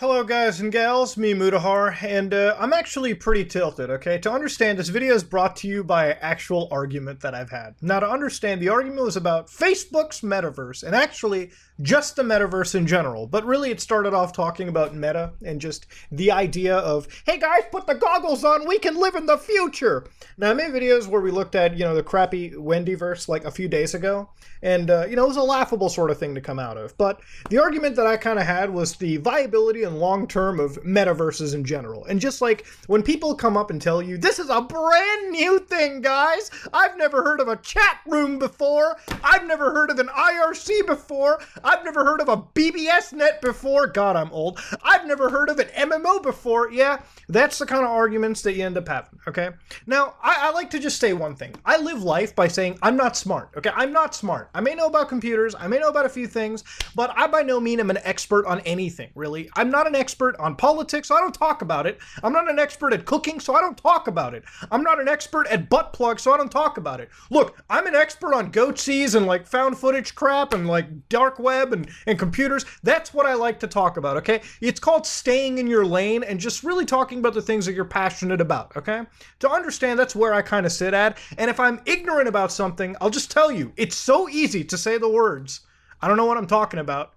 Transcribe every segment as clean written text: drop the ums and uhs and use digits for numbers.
Hello guys and gals, me Mutahar, and I'm actually pretty tilted, okay? To understand, this video is brought to you by an actual argument that I've had. Now to understand, the argument was about Facebook's Metaverse, and actually just the Metaverse in general, but really it started off talking about Meta and just the idea of, hey guys, put the goggles on, we can live in the future! Now I made videos where we looked at, the crappy Wendyverse like a few days ago, and it was a laughable sort of thing to come out of, but the argument that I kind of had was the viability and long term of metaverses in general. And just like when people come up and tell you, this is a brand new thing, guys. I've never heard of a chat room before. I've never heard of an IRC before. I've never heard of a BBS net before. God, I'm old. I've never heard of an MMO before. Yeah, that's the kind of arguments that you end up having, okay? Now, I like to just say one thing. I live life by saying I'm not smart, okay? I'm not smart. I may know about computers. I may know about a few things, but I by no means am an expert on anything, really. I'm not an expert on politics, so I don't talk about it. I'm not an expert at cooking, so I don't talk about it. I'm not an expert at butt plugs, so I don't talk about it. Look, I'm an expert on goatsies and like found footage crap and like dark web and computers. That's what I like to talk about, okay? It's called staying in your lane and just really talking about the things that you're passionate about, okay? To understand, that's where I kind of sit at. And if I'm ignorant about something, I'll just tell you, it's so easy to say the words, I don't know what I'm talking about.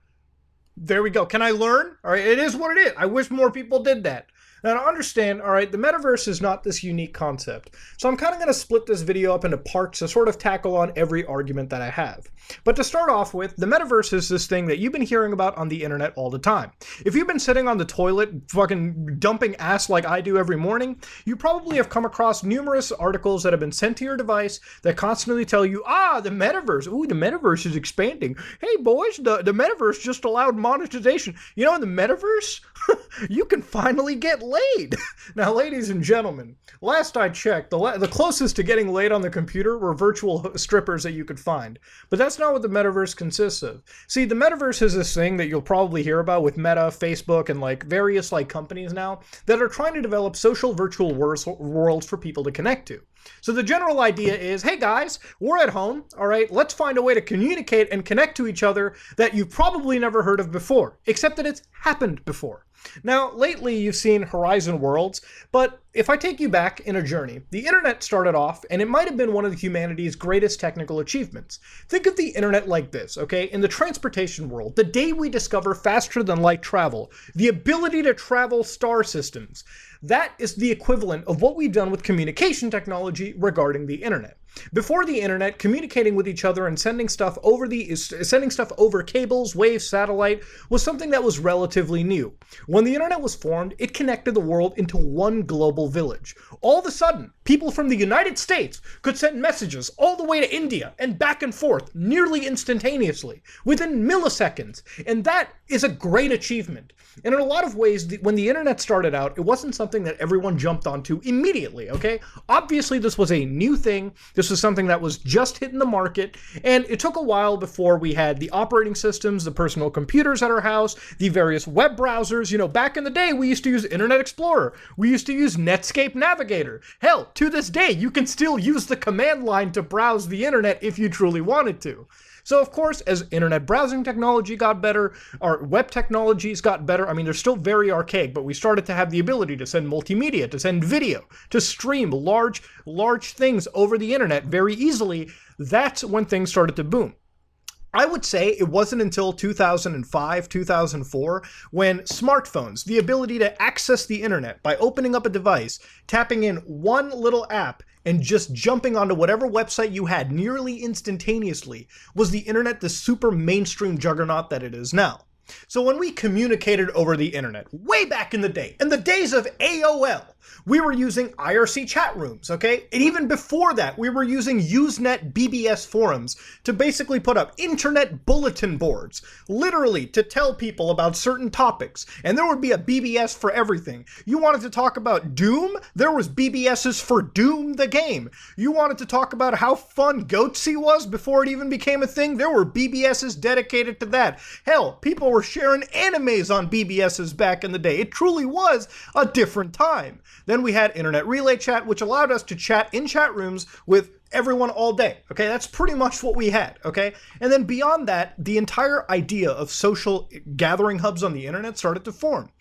There we go. Can I learn? All right, it is what it is. I wish more people did that. Now to understand, all right, the metaverse is not this unique concept. So I'm kind of going to split this video up into parts to sort of tackle on every argument that I have. But to start off with, the metaverse is this thing that you've been hearing about on the internet all the time. If you've been sitting on the toilet fucking dumping ass like I do every morning, you probably have come across numerous articles that have been sent to your device that constantly tell you, the metaverse, ooh, the metaverse is expanding. Hey boys, the metaverse just allowed monetization. You know, in the metaverse, you can finally get laid. Now, ladies and gentlemen, last I checked, the closest to getting laid on the computer were virtual strippers that you could find. But that's not what the metaverse consists of. See, the metaverse is this thing that you'll probably hear about with Meta, Facebook, and like various like companies now that are trying to develop social virtual worlds for people to connect to. So the general idea is, hey guys, we're at home, all right, let's find a way to communicate and connect to each other that you've probably never heard of before, except that it's happened before. Now, lately you've seen Horizon Worlds, but if I take you back in a journey, the internet started off, and it might have been one of humanity's greatest technical achievements. Think of the internet like this, okay? In the transportation world, the day we discover faster than light travel, the ability to travel star systems, that is the equivalent of what we've done with communication technology regarding the internet. Before the internet, communicating with each other and sending stuff over cables, waves, satellite was something that was relatively new. When the internet was formed, it connected the world into one global village. All of a sudden, people from the United States could send messages all the way to India and back and forth nearly instantaneously, within milliseconds. And that is a great achievement. And in a lot of ways, when the internet started out, it wasn't something that everyone jumped onto immediately, okay? Obviously, this was a new thing. This was something that was just hitting the market, and it took a while before we had the operating systems, the personal computers at our house, the various web browsers. You know, back in the day, we used to use Internet Explorer. We used to use Netscape Navigator. Hell, to this day, you can still use the command line to browse the internet if you truly wanted to. So of course, as internet browsing technology got better, our web technologies got better. I mean, they're still very archaic, but we started to have the ability to send multimedia, to send video, to stream large things over the internet very easily. That's when things started to boom. I would say it wasn't until 2005, 2004, when smartphones, the ability to access the internet by opening up a device, tapping in one little app, and just jumping onto whatever website you had nearly instantaneously, was the internet the super mainstream juggernaut that it is now. So when we communicated over the internet, way back in the day, in the days of AOL, we were using IRC chat rooms, okay? And even before that, we were using Usenet BBS forums to basically put up internet bulletin boards, literally to tell people about certain topics. And there would be a BBS for everything. You wanted to talk about Doom? There was BBSs for Doom the game. You wanted to talk about how fun Goatsy was before it even became a thing? There were BBSs dedicated to that. Hell, people were sharing animes on BBSs back in the day. It truly was a different time. Then we had Internet Relay Chat, which allowed us to chat in chat rooms with everyone all day. Okay, that's pretty much what we had. Okay, and then beyond that, the entire idea of social gathering hubs on the internet started to form.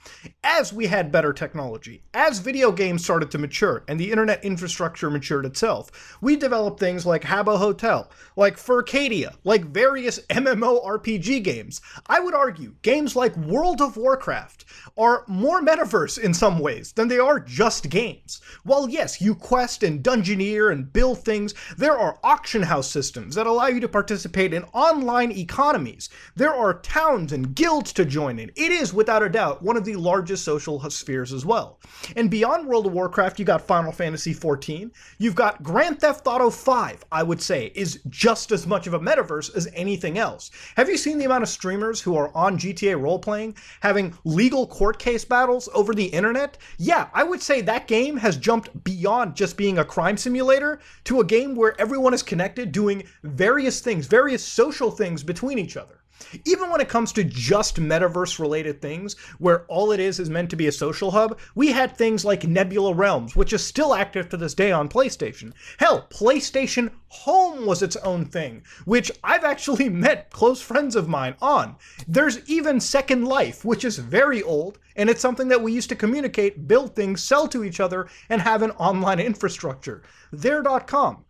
As we had better technology, as video games started to mature and the internet infrastructure matured itself, we developed things like Habbo Hotel, like Furcadia, like various MMORPG games. I would argue games like World of Warcraft are more metaverse in some ways than they are just games. While yes, you quest and dungeoneer and build things, there are auction house systems that allow you to participate in online economies. There are towns and guilds to join in. It is, without a doubt, one of the largest social spheres as well. And beyond World of Warcraft, you got Final Fantasy XIV. You've got Grand Theft Auto 5, I would say, is just as much of a metaverse as anything else. Have you seen the amount of streamers who are on GTA role-playing having legal court case battles over the internet? Yeah, I would say that game has jumped beyond just being a crime simulator to a game where everyone is connected doing various things, various social things between each other. Even when it comes to just metaverse related things, where all it is meant to be a social hub, we had things like Nebula Realms, which is still active to this day on PlayStation. Hell, PlayStation Home was its own thing, which I've actually met close friends of mine on. There's even Second Life, which is very old, and it's something that we used to communicate, build things, sell to each other, and have an online infrastructure. There.com.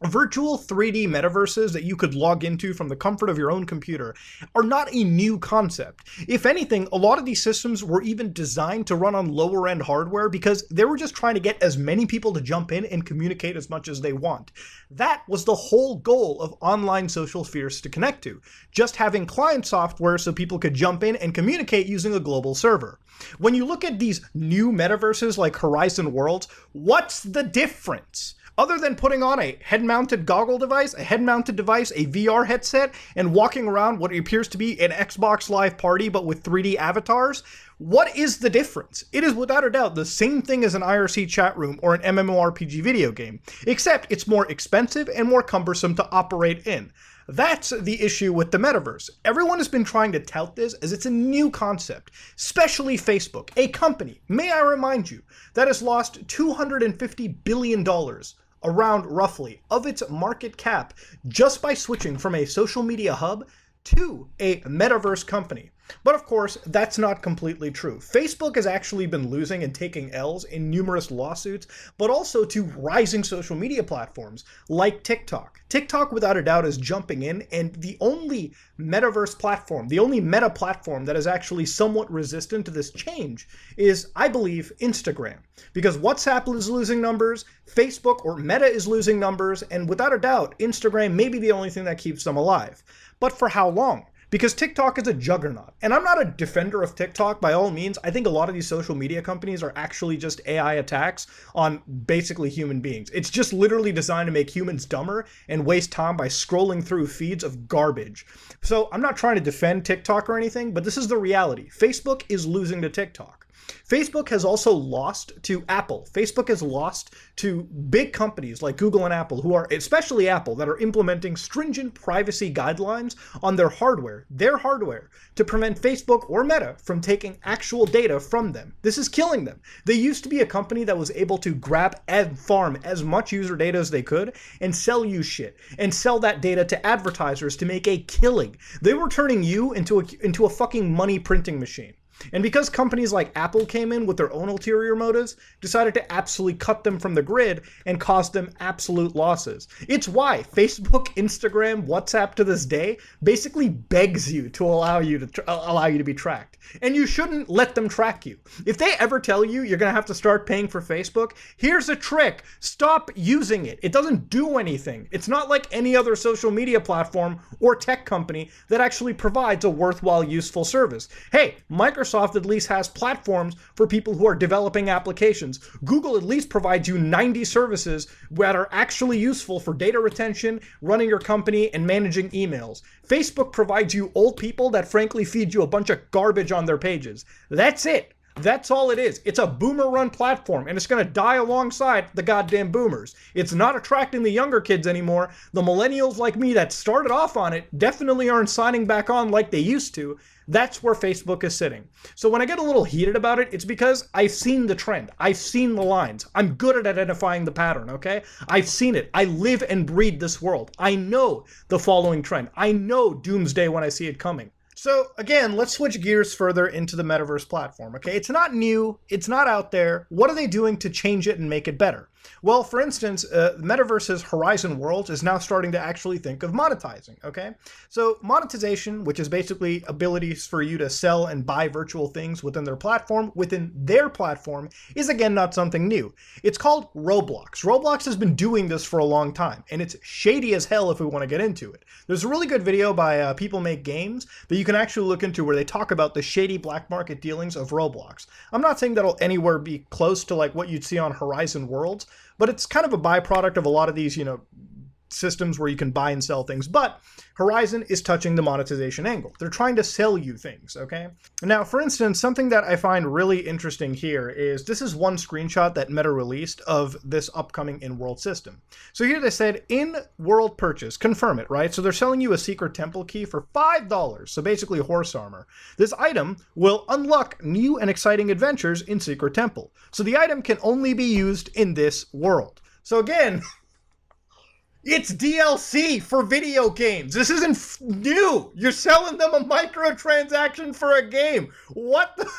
Virtual 3D metaverses that you could log into from the comfort of your own computer are not a new concept. If anything, a lot of these systems were even designed to run on lower end hardware because they were just trying to get as many people to jump in and communicate as much as they want. That was the whole goal of online social spheres to connect to, just having client software so people could jump in and communicate using a global server. When you look at these new metaverses like Horizon Worlds, what's the difference? Other than putting on a head-mounted goggle device, a head-mounted device, a VR headset, and walking around what appears to be an Xbox Live party but with 3D avatars, what is the difference? It is without a doubt the same thing as an IRC chat room or an MMORPG video game, except it's more expensive and more cumbersome to operate in. That's the issue with the metaverse. Everyone has been trying to tout this as it's a new concept, especially Facebook, a company, may I remind you, that has lost $250 billion around roughly of its market cap just by switching from a social media hub to a metaverse company. But of course, that's not completely true. Facebook has actually been losing and taking L's in numerous lawsuits, but also to rising social media platforms like TikTok. TikTok, without a doubt, is jumping in, and the only metaverse platform, the only meta platform that is actually somewhat resistant to this change is, I believe, Instagram. Because WhatsApp is losing numbers, Facebook or Meta is losing numbers, and without a doubt, Instagram may be the only thing that keeps them alive. But for how long? Because TikTok is a juggernaut. And I'm not a defender of TikTok by all means. I think a lot of these social media companies are actually just AI attacks on basically human beings. It's just literally designed to make humans dumber and waste time by scrolling through feeds of garbage. So I'm not trying to defend TikTok or anything, but this is the reality. Facebook is losing to TikTok. Facebook has also lost to Apple. Facebook has lost to big companies like Google and Apple, who are, especially Apple, that are implementing stringent privacy guidelines on their hardware, to prevent Facebook or Meta from taking actual data from them. This is killing them. They used to be a company that was able to grab and farm as much user data as they could and sell you shit, and sell that data to advertisers to make a killing. They were turning you into a fucking money printing machine. And because companies like Apple came in with their own ulterior motives, decided to absolutely cut them from the grid and cause them absolute losses. It's why Facebook, Instagram, WhatsApp to this day basically begs you to allow you to be tracked. And you shouldn't let them track you. If they ever tell you you're going to have to start paying for Facebook, here's a trick. Stop using it. It doesn't do anything. It's not like any other social media platform or tech company that actually provides a worthwhile, useful service. Hey, Microsoft at least has platforms for people who are developing applications. Google at least provides you 90 services that are actually useful for data retention, running your company, and managing emails. Facebook provides you old people that frankly feed you a bunch of garbage on their pages. That's it. That's all it is. It's a boomer-run platform, and it's going to die alongside the goddamn boomers. It's not attracting the younger kids anymore. The millennials like me that started off on it definitely aren't signing back on like they used to. That's where Facebook is sitting. So when I get a little heated about it, it's because I've seen the trend. I've seen the lines. I'm good at identifying the pattern, okay? I've seen it. I live and breathe this world. I know the following trend. I know doomsday when I see it coming. So again, let's switch gears further into the Metaverse platform, okay? It's not new, it's not out there. What are they doing to change it and make it better? Well, for instance, Metaverse's Horizon Worlds is now starting to actually think of monetizing, okay? So monetization, which is basically abilities for you to sell and buy virtual things within their platform, is again not something new. It's called Roblox. Roblox has been doing this for a long time, and it's shady as hell if we want to get into it. There's a really good video by People Make Games that you can actually look into where they talk about the shady black market dealings of Roblox. I'm not saying that'll anywhere be close to like what you'd see on Horizon Worlds, but it's kind of a byproduct of a lot of these, systems where you can buy and sell things. But Horizon is touching the monetization angle. They're trying to sell you things, okay? Now, for instance, something that I find really interesting here is this is one screenshot that Meta released of this upcoming in-world system. So here they said, in-world purchase, confirm it, right? So they're selling you a secret temple key for $5, so basically horse armor. This item will unlock new and exciting adventures in Secret Temple. So the item can only be used in this world. So again, it's DLC for video games. This isn't new. You're selling them a microtransaction for a game. What the?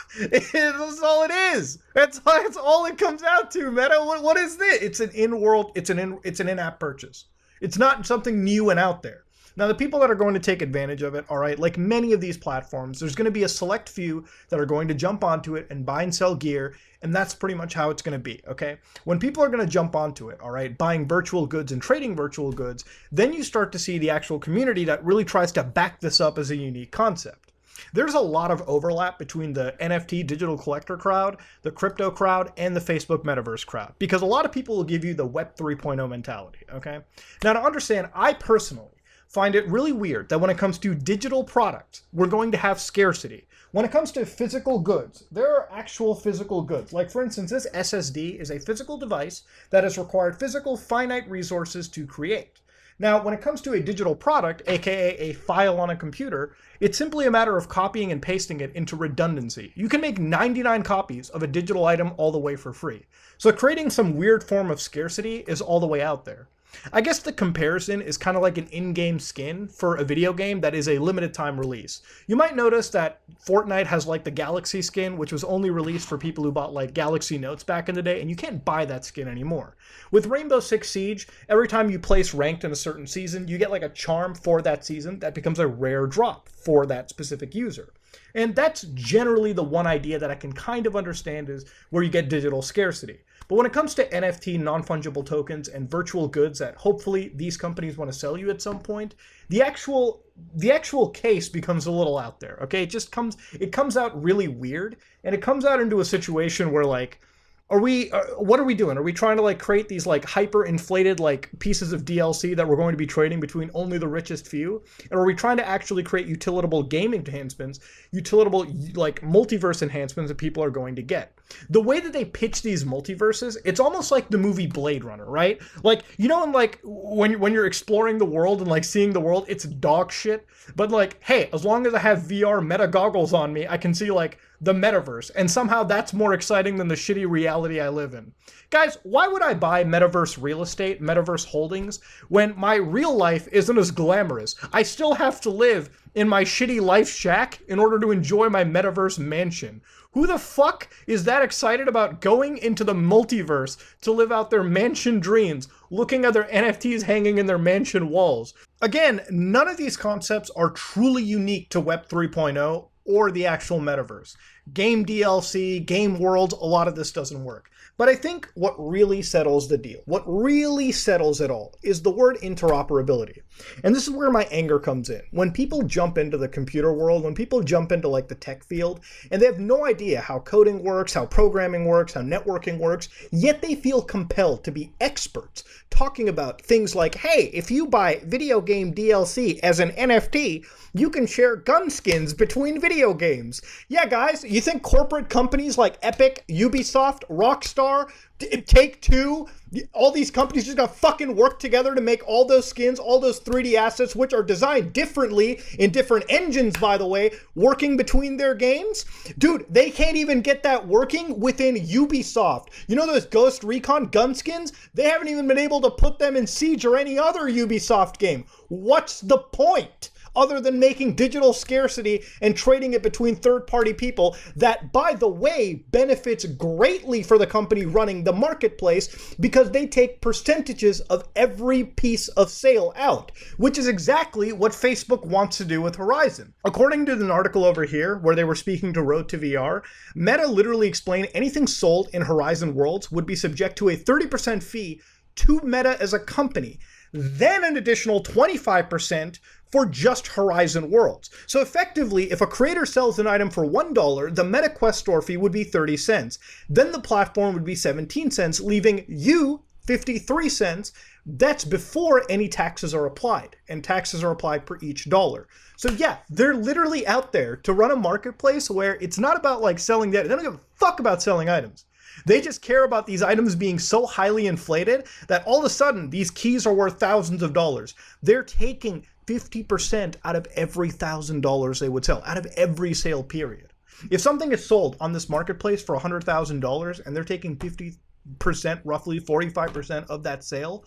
That's all it is. That's all it comes out to, Meta. What is this? It's an in-world, it's an in-app purchase. It's not something new and out there. Now, the people that are going to take advantage of it, all right, like many of these platforms, there's going to be a select few that are going to jump onto it and buy and sell gear, and that's pretty much how it's going to be, okay? When people are going to jump onto it, all right, buying virtual goods and trading virtual goods, then you start to see the actual community that really tries to back this up as a unique concept. There's a lot of overlap between the NFT digital collector crowd, the crypto crowd, and the Facebook Metaverse crowd, because a lot of people will give you the Web 3.0 mentality, okay? Now, to understand, I personally find it really weird that when it comes to digital products, we're going to have scarcity. When it comes to physical goods, there are actual physical goods. Like, for instance, this SSD is a physical device that has required physical finite resources to create. Now, when it comes to a digital product, aka a file on a computer, it's simply a matter of copying and pasting it into redundancy. You can make 99 copies of a digital item all the way for free. So creating some weird form of scarcity is all the way out there. I guess the comparison is kind of like an in-game skin for a video game that is a limited time release. You might notice that Fortnite has like the Galaxy skin, which was only released for people who bought like Galaxy Notes back in the day, and you can't buy that skin anymore. With Rainbow Six Siege, every time you place ranked in a certain season, you get like a charm for that season that becomes a rare drop for that specific user. And that's generally the one idea that I can kind of understand is where you get digital scarcity. But when it comes to NFT non-fungible tokens and virtual goods that hopefully these companies want to sell you at some point, the actual case becomes a little out there, okay? It comes out really weird, and it comes out into a situation where like, what are we doing? Are we trying to like create these like hyper inflated like pieces of DLC that we're going to be trading between only the richest few? Or are we trying to actually create utilitable gaming enhancements, utilitable like multiverse enhancements that people are going to get? The way that they pitch these multiverses, it's almost like the movie Blade Runner, right? Like, you know, like when you're exploring the world and like seeing the world, it's dog shit. But like, hey, as long as I have VR meta goggles on me, I can see like the metaverse, and somehow that's more exciting than the shitty reality I live in. Guys, why would I buy metaverse real estate, metaverse holdings, when my real life isn't as glamorous? I still have to live in my shitty life shack in order to enjoy my metaverse mansion. Who the fuck is that excited about going into the multiverse to live out their mansion dreams, looking at their NFTs hanging in their mansion walls? Again, none of these concepts are truly unique to Web 3.0 or the actual metaverse. Game DLC, game worlds, a lot of this doesn't work. But I think what really settles the deal, what really settles it all, is the word interoperability. And this is where my anger comes in. When people jump into the computer world, when people jump into like the tech field, and they have no idea how coding works, how programming works, how networking works, yet they feel compelled to be experts talking about things like, hey, if you buy video game DLC as an NFT, you can share gun skins between video games. Yeah, guys, You think corporate companies like Epic, Ubisoft, Rockstar, Take-Two, all these companies just gonna fucking work together to make all those skins, all those 3D assets, which are designed differently in different engines, by the way, working between their games? Dude, they can't even get that working within Ubisoft. You know those Ghost Recon gun skins? They haven't even been able to put them in Siege or any other Ubisoft game. What's the point? Other than making digital scarcity and trading it between third-party people that, by the way, benefits greatly for the company running the marketplace because they take percentages of every piece of sale out, which is exactly what Facebook wants to do with Horizon. According to an article over here where they were speaking to Road to VR, Meta literally explained anything sold in Horizon Worlds would be subject to a 30% fee to Meta as a company, then an additional 25% for just Horizon Worlds. So effectively, if a creator sells an item for $1, the Meta Quest store fee would be 30 cents. Then the platform would be 17 cents, leaving you 53 cents. That's before any taxes are applied, and taxes are applied per each dollar. So yeah, they're literally out there to run a marketplace where it's not about like selling that. They don't give a fuck about selling items. They just care about these items being so highly inflated that all of a sudden these keys are worth thousands of dollars. They're taking 50% out of every $1,000 they would sell, out of every sale period. If something is sold on this marketplace for $100,000 and they're taking 50%, roughly 45% of that sale,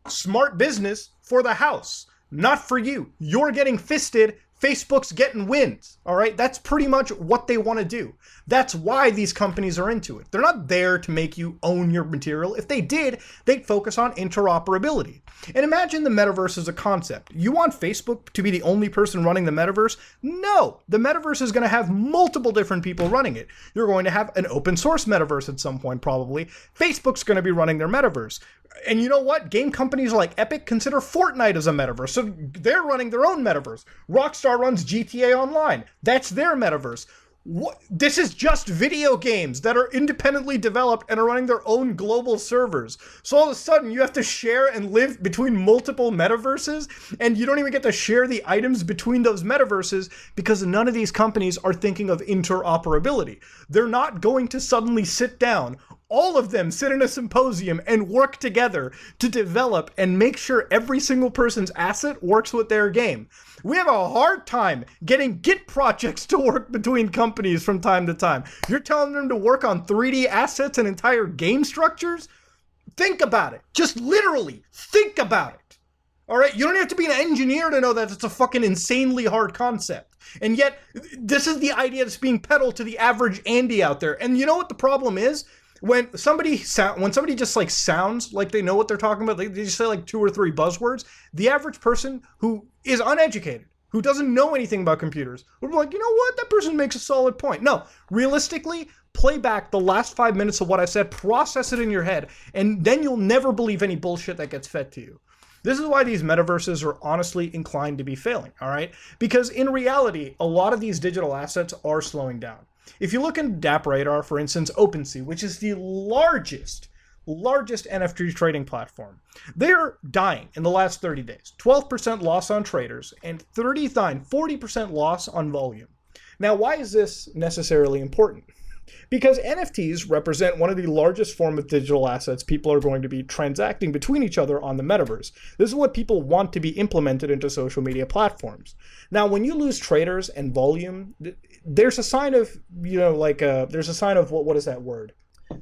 smart business for the house, not for you. You're getting fisted. Facebook's getting wins, all right? That's pretty much what they want to do. That's why these companies are into it. They're not there to make you own your material. If they did, they'd focus on interoperability. And imagine the metaverse as a concept. You want Facebook to be the only person running the metaverse? No, the metaverse is going to have multiple different people running it. You're going to have an open source metaverse at some point, probably. Facebook's going to be running their metaverse. And you know what? Game companies like Epic consider Fortnite as a metaverse, so they're running their own metaverse. Rockstar runs GTA Online. That's their metaverse. This is just video games that are independently developed and are running their own global servers. So all of a sudden, you have to share and live between multiple metaverses, and you don't even get to share the items between those metaverses because none of these companies are thinking of interoperability. They're not going to suddenly sit down, all of them sit in a symposium and work together to develop and make sure every single person's asset works with their game. We have a hard time getting Git projects to work between companies from time to time. You're telling them to work on 3D assets and entire game structures? Think about it. Just literally think about it. All right? You don't have to be an engineer to know that it's a fucking insanely hard concept. And yet, this is the idea that's being peddled to the average Andy out there. And you know what the problem is? When somebody just like sounds like they know what they're talking about, they just say like 2 or 3 buzzwords, the average person who is uneducated, who doesn't know anything about computers, would be like, you know what, that person makes a solid point. No, realistically, play back the last 5 minutes of what I said, process it in your head, and then you'll never believe any bullshit that gets fed to you. This is why these metaverses are honestly inclined to be failing, all right? Because in reality, a lot of these digital assets are slowing down. If you look in DappRadar, for instance, OpenSea, which is the largest NFT trading platform, they're dying in the last 30 days. 12% loss on traders and 40% loss on volume. Now, why is this necessarily important? Because NFTs represent one of the largest form of digital assets people are going to be transacting between each other on the metaverse. This is what people want to be implemented into social media platforms. Now, when you lose traders and volume, there's a sign of, there's a sign of, what is that word?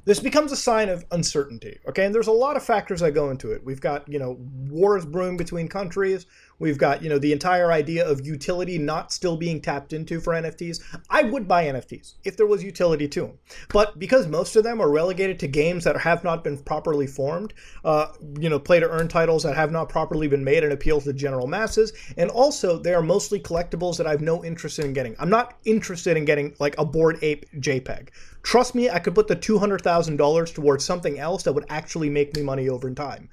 This becomes a sign of uncertainty, okay? And there's a lot of factors that go into it. We've got, wars brewing between countries. We've got, the entire idea of utility not still being tapped into for NFTs. I would buy NFTs if there was utility to them. But because most of them are relegated to games that have not been properly formed, play-to-earn titles that have not properly been made and appeal to the general masses, and also they are mostly collectibles that I have no interest in getting. I'm not interested in getting, like, a Bored Ape JPEG. Trust me, I could put the $200,000 towards something else that would actually make me money over time.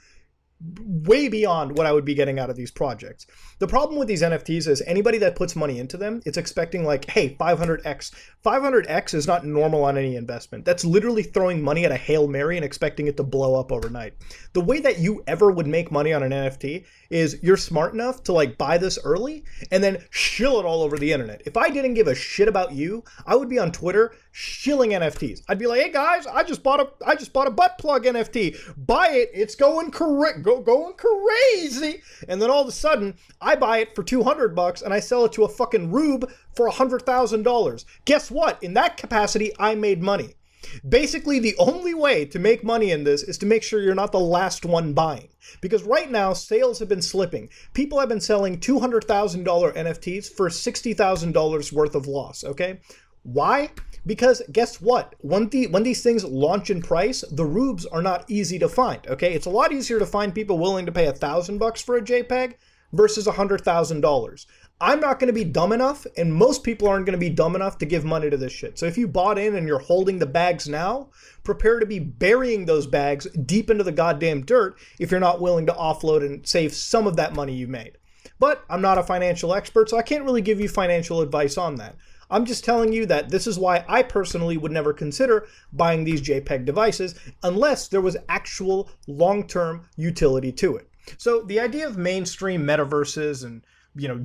way beyond what I would be getting out of these projects. The problem with these NFTs is anybody that puts money into them, it's expecting like, hey, 500x. 500x is not normal on any investment. That's literally throwing money at a Hail Mary and expecting it to blow up overnight. The way that you ever would make money on an NFT is you're smart enough to like buy this early and then shill it all over the internet. If I didn't give a shit about you, I would be on Twitter shilling NFTs. I'd be like, hey guys, I just bought a butt plug NFT. Buy it. It's going going crazy. And then all of a sudden, I buy it for $200 and I sell it to a fucking rube for $100,000. Guess what? In that capacity, I made money. Basically, the only way to make money in this is to make sure you're not the last one buying. Because right now, sales have been slipping. People have been selling $200,000 NFTs for $60,000 worth of loss, okay? Why? Because guess what? When these things launch in price, the rubes are not easy to find, okay? It's a lot easier to find people willing to pay $1,000 for a JPEG versus $100,000. I'm not going to be dumb enough, and most people aren't going to be dumb enough to give money to this shit. So if you bought in and you're holding the bags now, prepare to be burying those bags deep into the goddamn dirt if you're not willing to offload and save some of that money you made. But I'm not a financial expert, so I can't really give you financial advice on that. I'm just telling you that this is why I personally would never consider buying these JPEG devices unless there was actual long-term utility to it. So the idea of mainstream metaverses and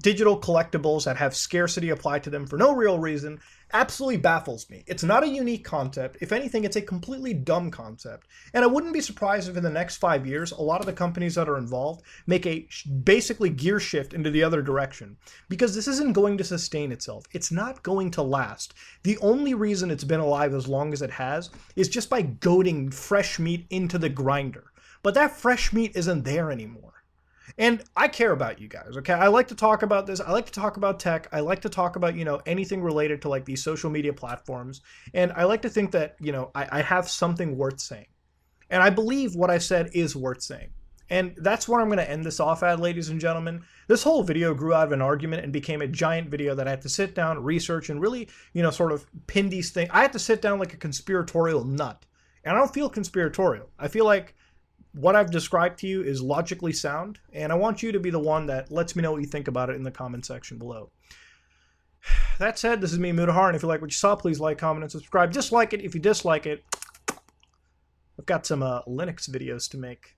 digital collectibles that have scarcity applied to them for no real reason absolutely baffles me. It's not a unique concept. If anything, it's a completely dumb concept. And I wouldn't be surprised if in the next 5 years, a lot of the companies that are involved make a basically gear shift into the other direction, because this isn't going to sustain itself. It's not going to last. The only reason it's been alive as long as it has is just by goading fresh meat into the grinder. But that fresh meat isn't there anymore. And I care about you guys, okay? I like to talk about this. I like to talk about tech. I like to talk about, anything related to like these social media platforms. And I like to think that, I have something worth saying. And I believe what I said is worth saying. And that's where I'm going to end this off at, ladies and gentlemen. This whole video grew out of an argument and became a giant video that I had to sit down, research, and really, sort of pin these things. I had to sit down like a conspiratorial nut. And I don't feel conspiratorial. I feel like what I've described to you is logically sound, and I want you to be the one that lets me know what you think about it in the comment section below. That said, this is me, Mutahar, and if you like what you saw, please like, comment, and subscribe. Dislike it if you dislike it. I've got some Linux videos to make.